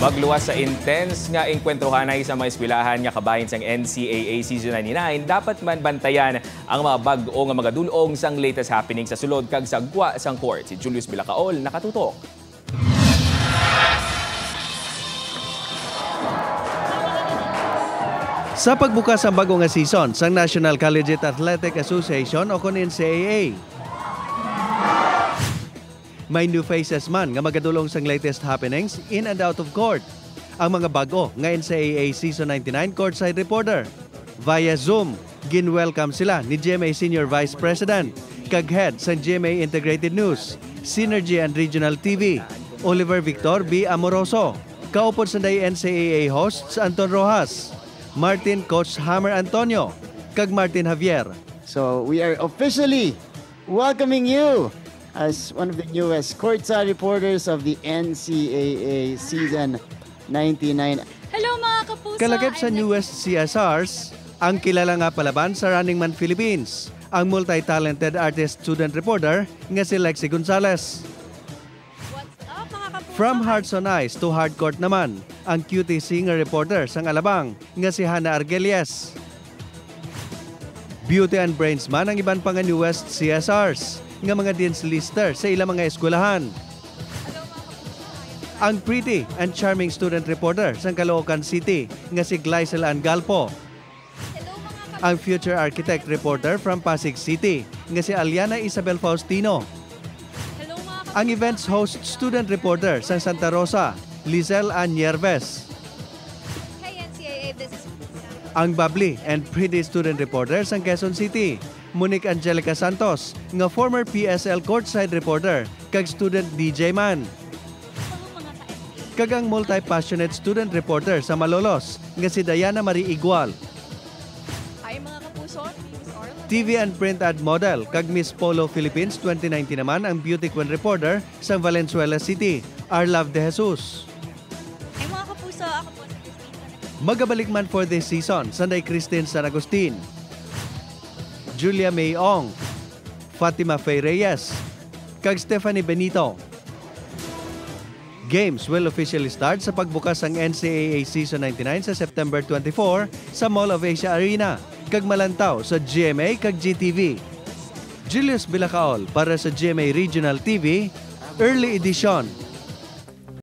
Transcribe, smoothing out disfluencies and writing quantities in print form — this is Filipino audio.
Magluwas sa intense nga inkwentuhanay sa mga eskwelahan nga kabahin sang NCAA Season 99, dapat man bantayan ang mga bag-o nga mga dulong sang latest happening sa sulod kag sagwa sang court. Si Julius Bilacaol nakatutok. Sa pagbukas ang bagong nga season sang National Collegiate Athletic Association o kon NCAA, may new faces man nga magadulong sang latest happenings in and out of court. Ang mga bago nga NCAA Season 99 courtside reporter. Via Zoom, gin-welcome sila ni GMA Senior Vice President, kag head sang GMA Integrated News, Synergy and Regional TV, Oliver Victor B. Amoroso. Kaupod sa day NCAA hosts Anton Rojas, Martin Coach Hammer Antonio, kag Martin Javier. So we are officially welcoming you as one of the newest courtside reporters of the NCAA Season 99. Hello mga kapuso! Kalagip sa newest CSRs, ang kilala nga palaban sa Running Man Philippines, ang multi-talented artist-student reporter nga si Lexi Gonzalez. What's up mga kapuso? From Hearts on Ice to Hardcourt naman, ang cutie singer reporter sang Alabang nga si Hannah Argelies. Beauty and Brains man ang iban pa nga newest CSRs nga mga dance lister sa ilang mga eskwelahan. Ang pretty and charming student reporter sa Caloocan City nga si Glycel Angalpo. Ang future architect reporter from Pasig City nga si Aliana Isabel Faustino. Ang events host student reporter sa Santa Rosa, Lizelle Ann Yerves. Ang bubbly and pretty student reporter sa Quezon City, Monique Angelica Santos, nga former PSL courtside reporter, kag student DJ man. Kag ang multi-passionate student reporter sa Malolos, nga si Diana Marie Igual. Hi mga kapuso, TV and print ad model, kag Miss Polo Philippines 2019 naman ang beauty queen reporter sa Valenzuela City, Arlav De Jesus. Hi mga kapuso, ako po si Christine. Magabalik man for this season, Sanday Christine San Agustin, Julia May Ong, Fatima Faye Reyes, kag Stephanie Benito. Games will officially start sa pagbukas ng NCAA Season 99 sa September 24 sa Mall of Asia Arena, kag malantaw sa GMA kag GTV. Julius Bilacaol para sa GMA Regional TV, Early Edition.